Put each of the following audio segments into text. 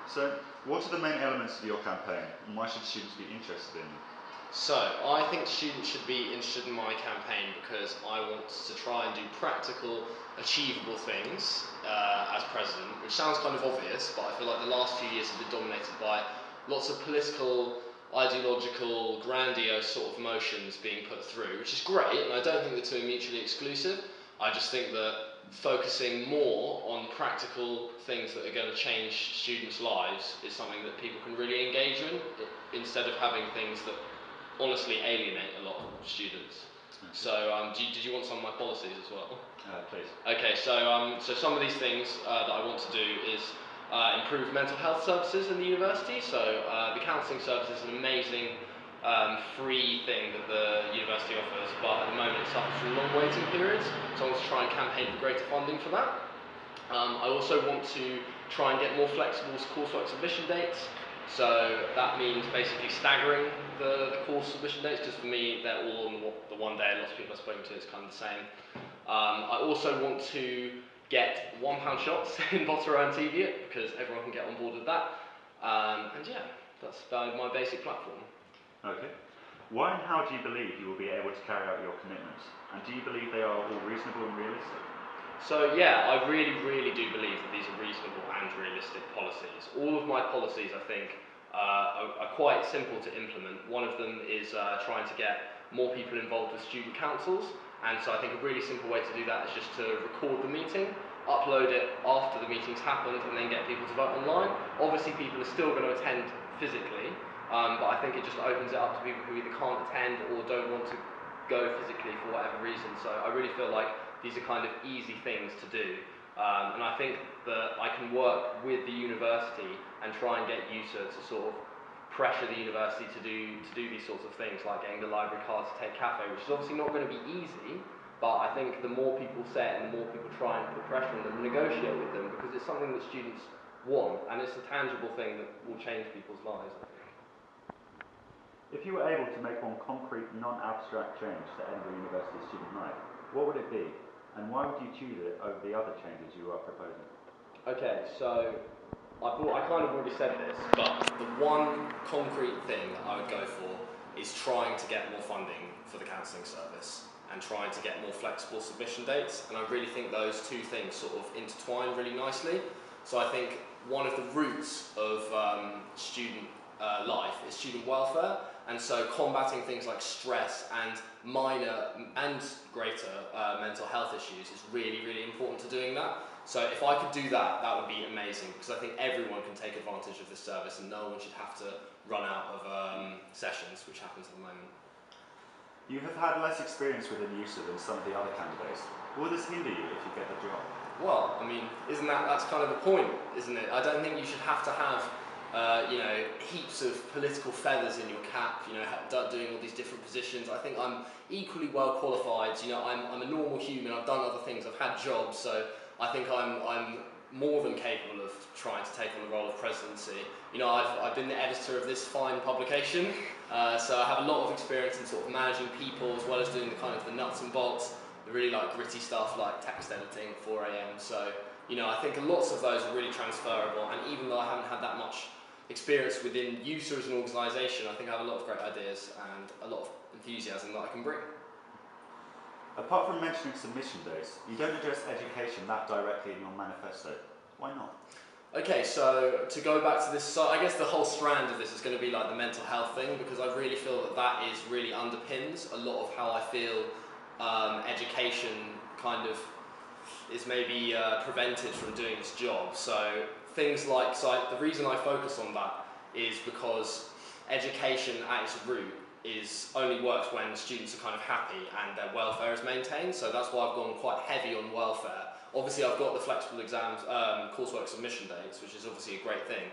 So, what are the main elements of your campaign, and why should students be interested in them? So, I think students should be interested in my campaign because I want to try and do practical, achievable things as president, which sounds kind of obvious, but I feel like the last few years have been dominated by lots of political, ideological, grandiose sort of motions being put through, which is great, and I don't think the two are mutually exclusive. I just think that focusing more on practical things that are going to change students' lives is something that people can really engage in, instead of having things that honestly alienate a lot of students. Okay. So, did you want some of my policies as well? Please. Okay, so some of these things that I want to do is improve mental health services in the university. So the counselling service is an amazing free thing that the university offers, but at the moment it suffers from long waiting periods, so I want to try and campaign for greater funding for that. I also want to try and get more flexible coursework submission dates, so that means basically staggering the course submission dates, because for me they're all on the one day, and lots of people I've spoken to it's kind of the same. I also want to get £1 shots in Botero and TV because everyone can get on board with that, and yeah, that's my basic platform. Okay. Why and how do you believe you will be able to carry out your commitments? And do you believe they are all reasonable and realistic? So yeah, I really do believe that these are reasonable and realistic policies. All of my policies, I think, are quite simple to implement. One of them is trying to get more people involved with student councils, and so I think a really simple way to do that is just to record the meeting, upload it after the meeting's happened, and then get people to vote online. Obviously people are still going to attend physically, but I think it just opens it up to people who either can't attend or don't want to go physically for whatever reason. So I really feel like these are kind of easy things to do. And I think that I can work with the university and try and get EUSA to sort of pressure the university to do these sorts of things, like getting the library card to take cafe, which is obviously not going to be easy, but I think the more people say it and the more people try and put pressure on them and negotiate with them, because it's something that students want, and it's a tangible thing that will change people's lives, I think. If you were able to make one concrete, non-abstract change to Edinburgh University student life, what would it be? And why would you choose it over the other changes you are proposing? Okay, so I kind of already said this, but the one concrete thing that I would go for is trying to get more funding for the counselling service and trying to get more flexible submission dates, and I really think those two things sort of intertwine really nicely. So I think one of the roots of student life is student welfare, and so combating things like stress and minor and greater mental health issues is really important to doing that. So if I could do that, that would be amazing, because I think everyone can take advantage of this service and no one should have to run out of sessions, which happens at the moment. You have had less experience within EUSA than some of the other candidates. Will this hinder you if you get the job? Well, I mean, that's kind of the point, isn't it? I don't think you should have to have heaps of political feathers in your cap, doing all these different positions. I think I'm equally well qualified. I'm a normal human. I've done other things. I've had jobs, so I think I'm more than capable of trying to take on the role of presidency. I've been the editor of this fine publication, so I have a lot of experience in sort of managing people as well as doing the nuts and bolts, the really gritty stuff like text editing at 4 AM. So I think lots of those are really transferable, and even though I haven't had that much experience within EUSA as an organisation, I think I have a lot of great ideas and a lot of enthusiasm that I can bring. Apart from mentioning submission days, you don't address education that directly in your manifesto. Why not? Okay, so to go back to this, so I guess the whole strand of this is going to be like the mental health thing, because I really feel that is really underpins a lot of how I feel education kind of is maybe prevented from doing its job. So things like, the reason I focus on that is because education at its root only works when students are kind of happy and their welfare is maintained. So that's why I've gone quite heavy on welfare. Obviously I've got the flexible exams, coursework submission dates, which is obviously a great thing.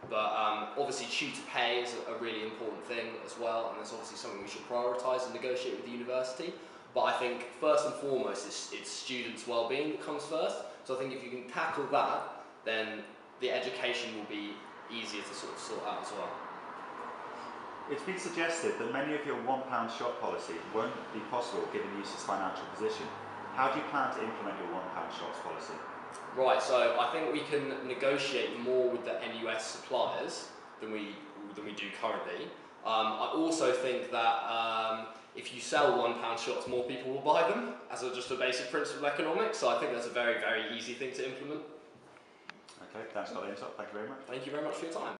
But obviously tutor pay is a really important thing as well, and it's obviously something we should prioritise and negotiate with the university. But I think first and foremost it's students' well-being that comes first. So I think if you can tackle that, then the education will be easier to sort out as well. It's been suggested that many of your £1 shot policies won't be possible given EUSA's financial position. How do you plan to implement your £1 shots policy? Right, so I think we can negotiate more with the NUS suppliers than we do currently. I also think that if you sell £1 shots, more people will buy them, as just a basic principle of economics. So I think that's a very, very easy thing to implement. Okay, thanks for the insight. Thank you very much. Thank you very much for your time.